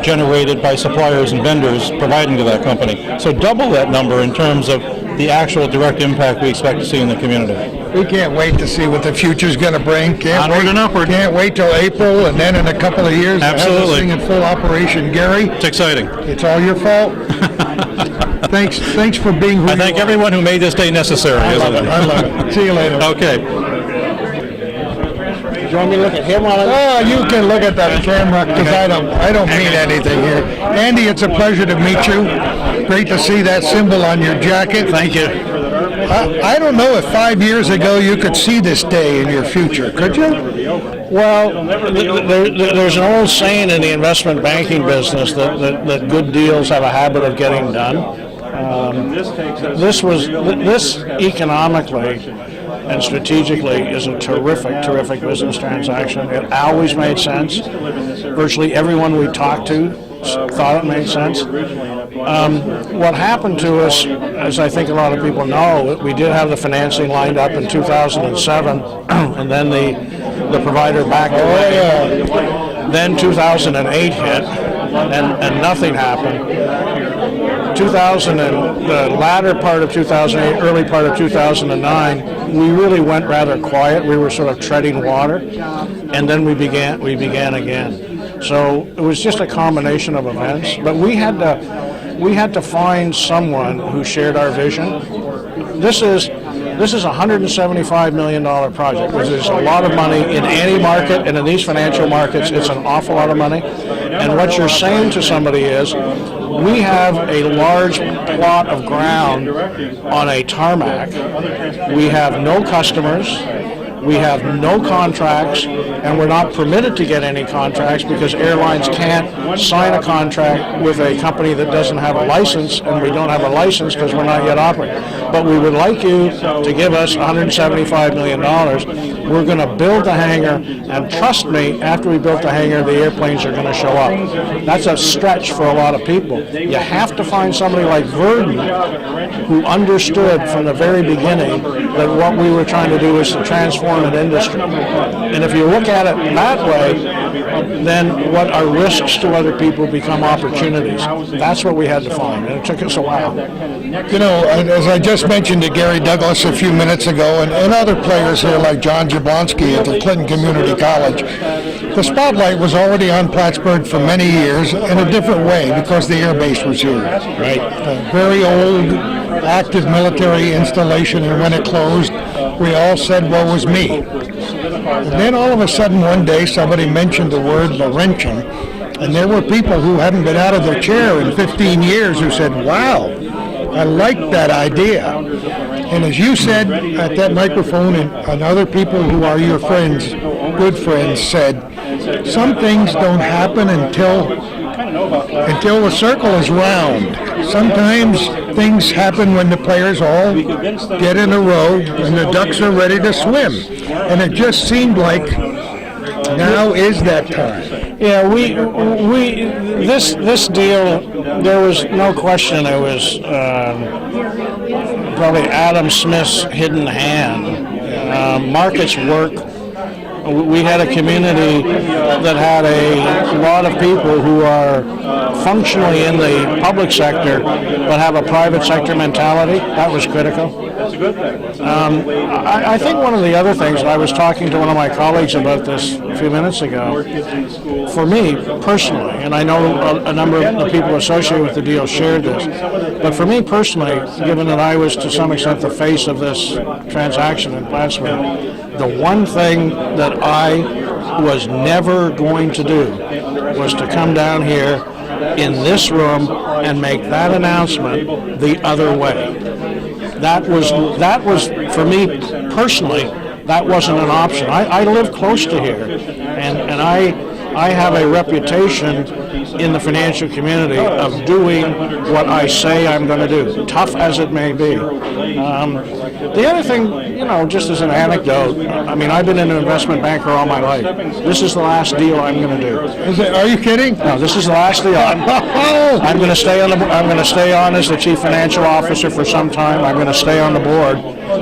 generated by suppliers and vendors providing to that company. So double that number in terms of the actual direct impact we expect to see in the community. We can't wait to see what the future's going to bring. Onward and upward. Can't wait till April, and then in a couple of years, we'll have this Absolutely. thing in full operation. Gary, It's exciting. it's all your fault. Thanks for being who I thank you are. everyone who made this day necessary, I isn't love it. it? I love it. See you later. Okay. Do you want me to look at him while I... Oh, you can look at that camera, because I don't mean anything here. Andy, it's a pleasure to meet you. Great to see that symbol on your jacket. Thank you. I don't know if 5 years ago you could see this day in your future, could you? Well, there's an old saying in the investment banking business that good deals have a habit of getting done. This economically and strategically is a terrific business transaction. It always made sense. Virtually everyone we talked to thought it made sense. What happened to us, as I think a lot of people know, we did have the financing lined up in 2007, and then the provider backed away. Then 2008 hit, and nothing happened. The latter part of 2008, early part of 2009, we really went rather quiet. We were sort of treading water, and then we began again. So it was just a combination of events. But we had to find someone who shared our vision. This is a $175 million project, which is a lot of money in any market, and in these financial markets, it's an awful lot of money. And what you're saying to somebody is, we have a large plot of ground on a tarmac. We have no customers. We have no contracts, and we're not permitted to get any contracts because airlines can't sign a contract with a company that doesn't have a license, and we don't have a license because we're not yet operating. But we would like you to give us $175 million. We're going to build the hangar, and trust me, after we build the hangar, the airplanes are going to show up. That's a stretch for a lot of people. You have to find somebody like Verdon who understood from the very beginning that what we were trying to do was to transform an industry. And if you look at it that way, then what are risks to other people become opportunities. That's what we had to find, and it took us a while. You know, as I just mentioned to Gary Douglas a few minutes ago, and other players here like John Jablonski at the Clinton Community College, the spotlight was already on Plattsburgh for many years in a different way because the air base was here. Right. A very old, active military installation, and when it closed, we all said, woe was me. And then all of a sudden one day somebody mentioned the word Laurentian, and there were people who hadn't been out of their chair in 15 years who said, wow, I like that idea. And as you said at that microphone, and other people who are your friends, good friends, said, some things don't happen until the circle is round. Sometimes things happen when the players all get in a row and the ducks are ready to swim. And it just seemed like now is that time. Yeah, this deal, there was no question it was probably Adam Smith's hidden hand. Markets work. We had a community that had a lot of people who are functionally in the public sector but have a private sector mentality. That was critical. That's a good thing. I think one of the other things, I was talking to one of my colleagues about this a few minutes ago, for me personally, and I know a number of the people associated with the deal shared this, but for me personally, given that I was to some extent the face of this transaction in Plattsburgh, the one thing that I was never going to do was to come down here in this room and make that announcement the other way. That was for me personally, that wasn't an option. I live close to here, and I have a reputation in the financial community of doing what I say I'm going to do, tough as it may be. The other thing, just as an anecdote, I mean, I've been an investment banker all my life. This is the last deal I'm going to do. Are you kidding? No, this is the last deal. I'm going to stay on as the chief financial officer for some time. I'm going to stay on the board,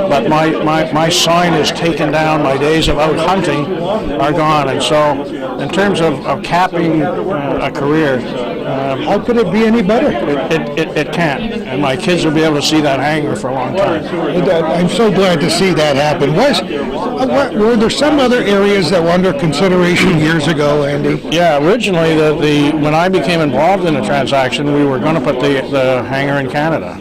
but my sign is taken down. My days of out hunting are gone, and so in terms of of capping a career. How could it be any better? It can't, and my kids will be able to see that hangar for a long time. I'm so glad to see that happen. Were there some other areas that were under consideration years ago, Andy? Yeah, originally, when I became involved in the transaction, we were going to put the hangar in Canada.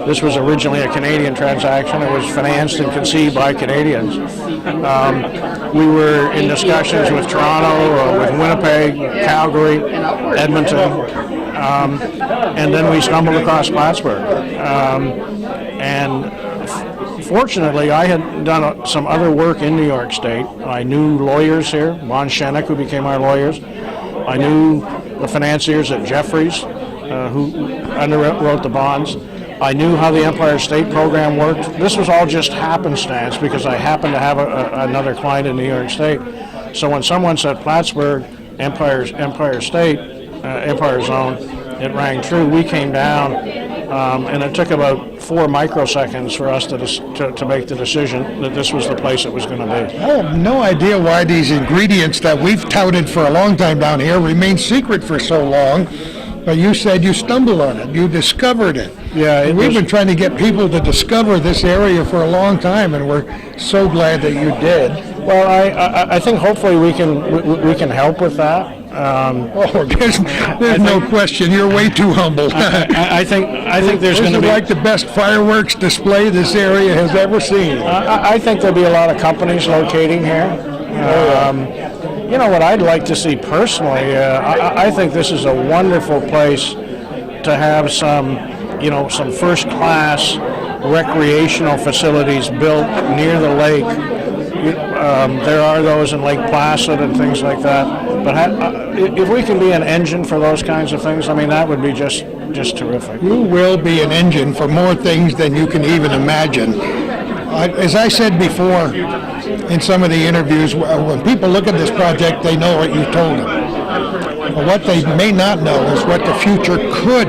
This was originally a Canadian transaction. It was financed and conceived by Canadians. We were in discussions with Toronto, with Winnipeg, Calgary, Edmonton, and then we stumbled across Plattsburgh. And fortunately, I had done some other work in New York State. I knew lawyers here, Von Schenek, who became our lawyers. I knew the financiers at Jeffries, who underwrote the bonds. I knew how the Empire State Program worked. This was all just happenstance because I happened to have another client in New York State. So when someone said Plattsburgh, Empire State, Empire Zone, it rang true. We came down, and it took about 4 microseconds for us to make the decision that this was the place it was going to be. I have no idea why these ingredients that we've touted for a long time down here remain secret for so long. But you said you stumbled on it. You discovered it. Yeah, we've been trying to get people to discover this area for a long time, and we're so glad that you did. Well, I think hopefully we can help with that. There's no question. You're way too humble. I think there's going to be like the best fireworks display this area has ever seen. I think there'll be a lot of companies locating here. You know what I'd like to see personally? I think this is a wonderful place to have some first-class recreational facilities built near the lake. There are those in Lake Placid and things like that. But if we can be an engine for those kinds of things, I mean, that would be just terrific. You will be an engine for more things than you can even imagine. As I said before in some of the interviews, when people look at this project, they know what you told them. But what they may not know is what the future could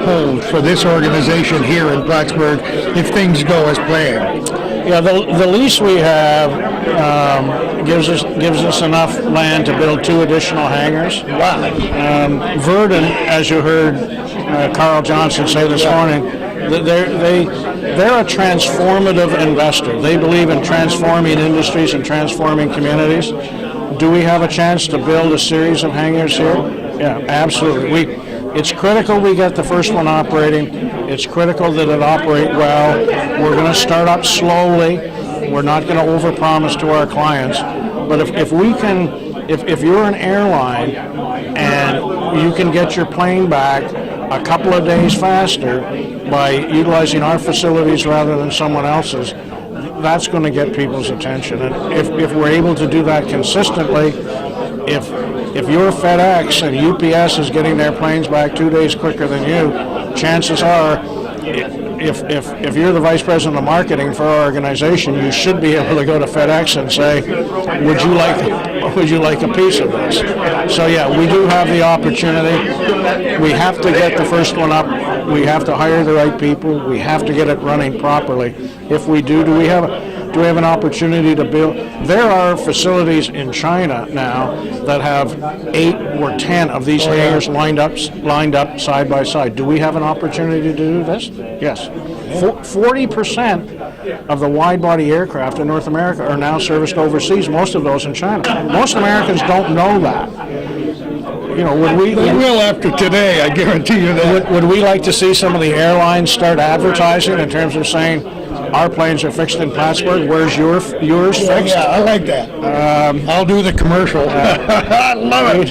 hold for this organization here in Plattsburgh if things go as planned. Yeah, the lease we have gives us enough land to build 2 additional hangars. Wow. Verdun, as you heard Carl Johnson say this morning, they're a transformative investor. They believe in transforming industries and transforming communities. Do we have a chance to build a series of hangars here? Yeah, absolutely. It's critical we get the first one operating. It's critical that it operate well. We're going to start up slowly. We're not going to overpromise to our clients. But if you're an airline and you can get your plane back a couple of days faster by utilizing our facilities rather than someone else's, that's going to get people's attention. And if we're able to do that consistently, if you're FedEx and UPS is getting their planes back 2 days quicker than you, chances are, if you're the vice president of marketing for our organization, you should be able to go to FedEx and say, would you like a piece of this? So yeah, we do have the opportunity. We have to get the first one up. We have to hire the right people. We have to get it running properly. If we do we have an opportunity to build? There are facilities in China now that have 8 or 10 of these hangars lined up side by side. Do we have an opportunity to do this? Yes. 40% of the wide-body aircraft in North America are now serviced overseas, most of those in China. Most Americans don't know that. They will after today, I guarantee you that. Would we like to see some of the airlines start advertising in terms of saying, our planes are fixed in Plattsburgh, where's yours fixed? Yeah, I like that. I'll do the commercial. I love it.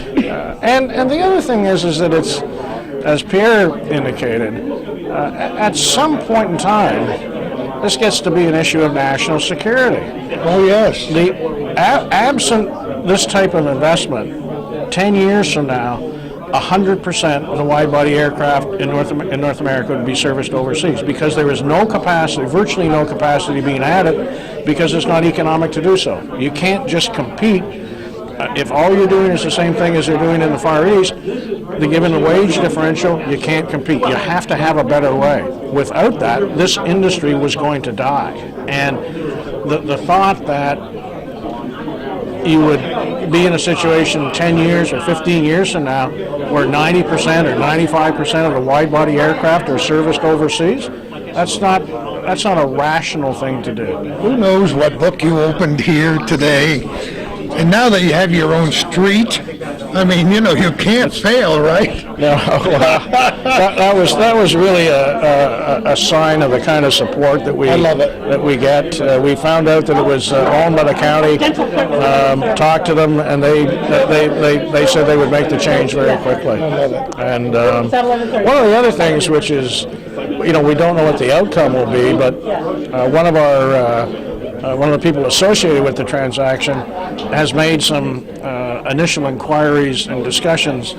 And the other thing is that it's, as Pierre indicated, at some point in time, this gets to be an issue of national security. Oh, yes. Absent this type of investment, 10 years from now, 100% of the wide-body aircraft in North America would be serviced overseas because there is no capacity, virtually no capacity being added because it's not economic to do so. You can't just compete. If all you're doing is the same thing as they're doing in the Far East, given the wage differential, you can't compete. You have to have a better way. Without that, this industry was going to die. And the thought that you would be in a situation 10 years or 15 years from now where 90% or 95% of the wide-body aircraft are serviced overseas. That's not a rational thing to do. Who knows what book you opened here today? And now that you have your own street, I mean, you can't fail, right? No, that was really a sign of the kind of support that we I love it. that we get. We found out that it was owned by the county. Talked to them, and they said they would make the change very quickly. I love it. And one of the other things, which is, we don't know what the outcome will be, but one of the people associated with the transaction has made some initial inquiries and discussions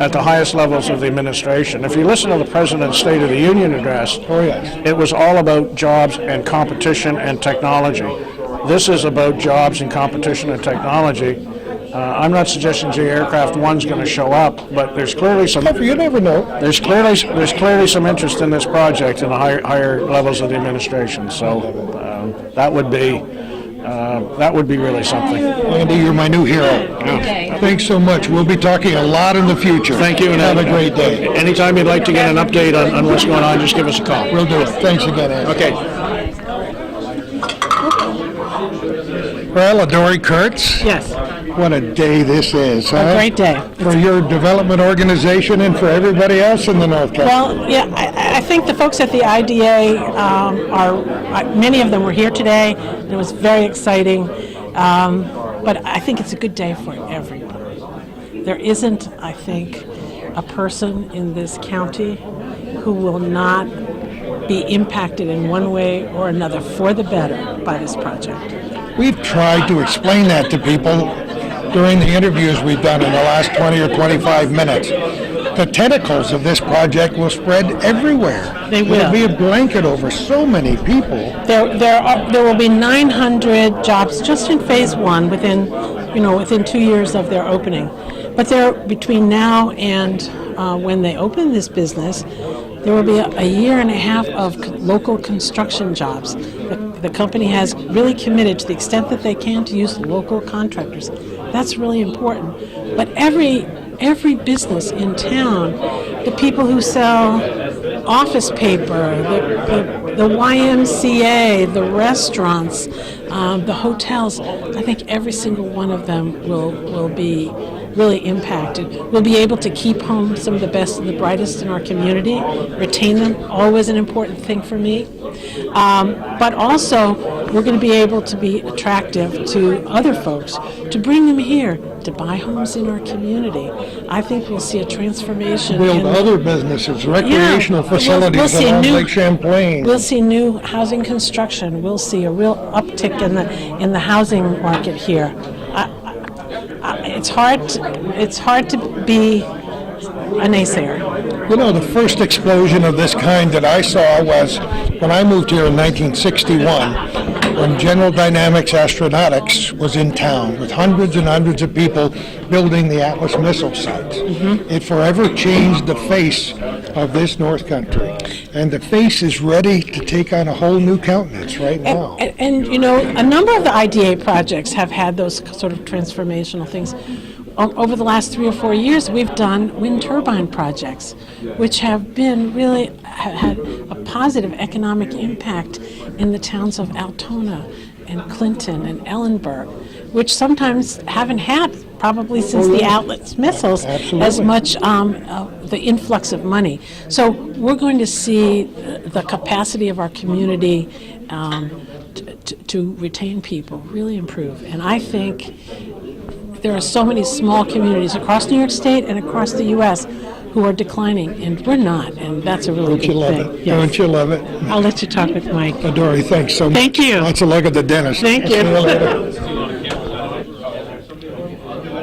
at the highest levels of the administration. If you listen to the President's State of the Union address, it was all about jobs and competition and technology. This is about jobs and competition and technology. I'm not suggesting J Aircraft One's going to show up, but there's clearly some. You never know. There's clearly some interest in this project in the higher levels of the administration. So that would be really something. Andy, you're my new hero. Thanks so much. We'll be talking a lot in the future. Thank you, and have a great day. Anytime you'd like to get an update on what's going on, just give us a call. We'll do it. Thanks again, Andy. Okay. Well, Dory Kurtz. Yes, What a day this is, huh? a great day. For your development organization and for everybody else in the North Country. Well, yeah, I think the folks at the IDA many of them were here today. It was very exciting, but I think it's a good day for everyone. There isn't, I think, a person in this county who will not be impacted in one way or another for the better by this project. We've tried to explain that to people during the interviews we've done in the last 20 or 25 minutes. The tentacles of this project will spread everywhere. They will. It'll be a blanket over so many people. There will be 900 jobs just in phase one within 2 years of their opening. But between now and when they open this business, there will be a year and a half of local construction jobs. The company has really committed to the extent that they can to use local contractors. That's really important. But every business in town, the people who sell office paper, the YMCA, the restaurants, the hotels, I think every single one of them will be really impacted. We'll be able to keep home some of the best and the brightest in our community, retain them, always an important thing for me. But also, we're going to be able to be attractive to other folks, to bring them here, to buy homes in our community. I think we'll see a transformation. Build other businesses, recreational facilities along Lake Champlain. We'll see new housing construction. We'll see a real uptick in the housing market here. It's hard to be a naysayer. The first explosion of this kind that I saw was when I moved here in 1961, when General Dynamics Astronautics was in town with hundreds and hundreds of people building the Atlas missile sites. It forever changed the face of this North Country. And the face is ready to take on a whole new countenance right now. And a number of the IDA projects have had those sort of transformational things. Over the last 3 or 4 years, we've done wind turbine projects, which have been really had a positive economic impact in the towns of Altona and Clinton and Ellenburg, which sometimes haven't had, probably since the Atlas missiles, as much the influx of money. So we're going to see the capacity of our community to retain people really improve. And I think there are so many small communities across New York State and across the U.S. who are declining, and we're not, and that's a really good thing. Don't you love it? Yes. Don't you love it? I'll let you talk with Mike. Dory, thanks so much. Thank you. Lots of luck at the dentist. Thank you. See later.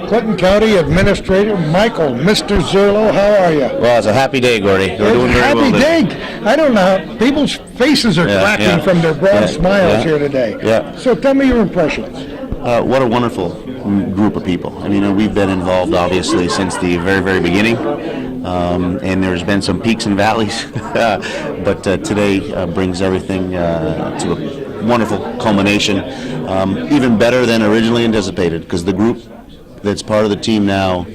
Clinton County Administrator Michael, Mr. Zerlo, how are you? Well, it's a happy day, Gordy. We're doing very well today. Happy day. I don't know. People's faces are cracking from their broad smiles here today. Yeah. So tell me your impressions. What a wonderful group of people. I mean, we've been involved, obviously, since the very, very beginning. And there's been some peaks and valleys. But today brings everything to wonderful culmination, even better than originally anticipated, because the group that's part of the team now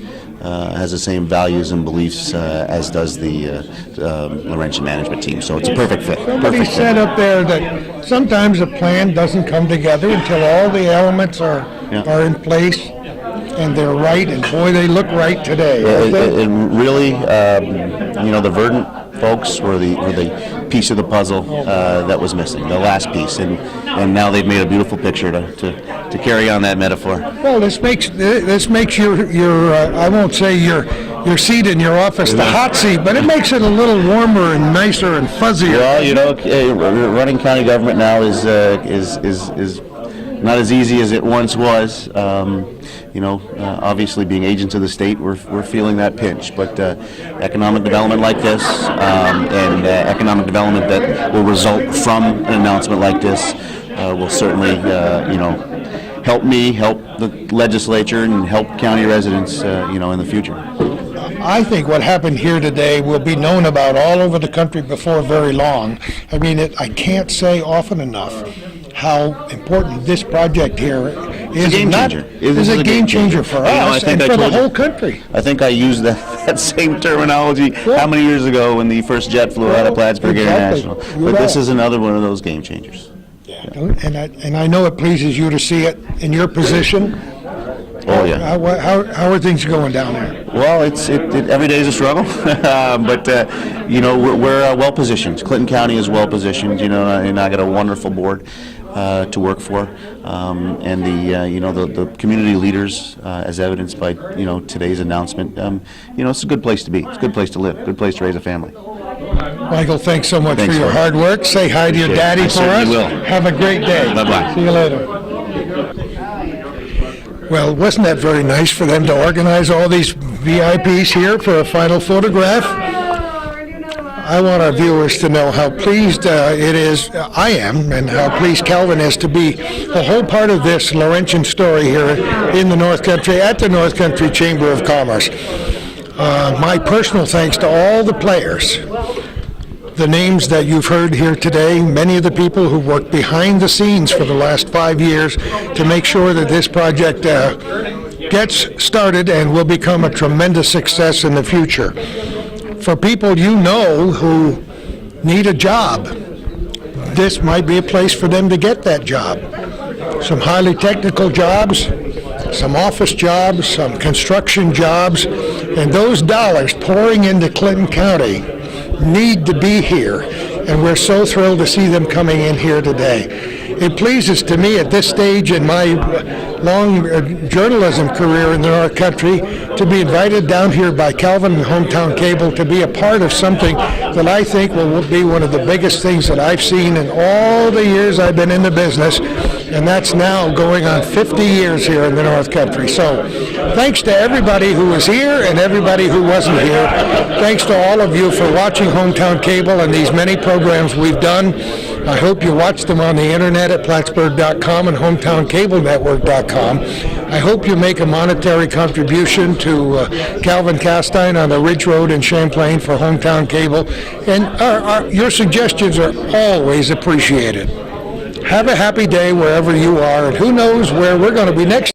has the same values and beliefs as does the Laurentian management team. So it's a perfect fit. Somebody said up there that sometimes a plan doesn't come together until all the elements are in place and they're right, and boy, they look right today. It really, the Verdant folks were the piece of the puzzle that was missing, the last piece, and now they've made a beautiful picture to carry on that metaphor. Well, this makes your I won't say your seat in your office the hot seat, but it makes it a little warmer and nicer and fuzzier. Well, running county government now is not as easy as it once was. Obviously being agents of the state, we're feeling that pinch. But economic development like this, and economic development that will result from an announcement like this, will certainly, help me, help the legislature, and help county residents, in the future. I think what happened here today will be known about all over the country before very long. I mean, I can't say often enough how important this project here is. It's a game changer. It's a game changer for us and for the whole country. I think I used that same terminology how many years ago when the first jet flew out of Plattsburgh International. But this is another one of those game changers. Yeah. And I know it pleases you to see it in your position. Oh, yeah. How are things going down there? Well, every day is a struggle, but we're well positioned. Clinton County is well positioned. And I got a wonderful board to work for, and the community leaders, as evidenced by today's announcement. It's a good place to be. It's a good place to live. Good place to raise a family. Michael, thanks so much for your hard work. Say hi to your daddy for us. I certainly will. Have a great day. Bye-bye. See you later. Well, wasn't that very nice for them to organize all these VIPs here for a final photograph? I want our viewers to know how pleased I am, and how pleased Calvin is to be a whole part of this Laurentian story here in the North Country, at the North Country Chamber of Commerce. My personal thanks to all the players, the names that you've heard here today, many of the people who worked behind the scenes for the last 5 years to make sure that this project gets started and will become a tremendous success in the future. For people who need a job, this might be a place for them to get that job. Some highly technical jobs, some office jobs, some construction jobs, and those dollars pouring into Clinton County need to be here, and we're so thrilled to see them coming in here today. It pleases to me at this stage in my long journalism career in the North Country to be invited down here by Calvin and Hometown Cable to be a part of something that I think will be one of the biggest things that I've seen in all the years I've been in the business, and that's now going on 50 years here in the North Country. So thanks to everybody who was here and everybody who wasn't here. Thanks to all of you for watching Hometown Cable and these many programs we've done. I hope you watch them on the internet at Plattsburgh.com and HometownCableNetwork.com. I hope you make a monetary contribution to Calvin Castine on the Ridge Road in Champlain for Hometown Cable, and your suggestions are always appreciated. Have a happy day wherever you are, and who knows where we're going to be next.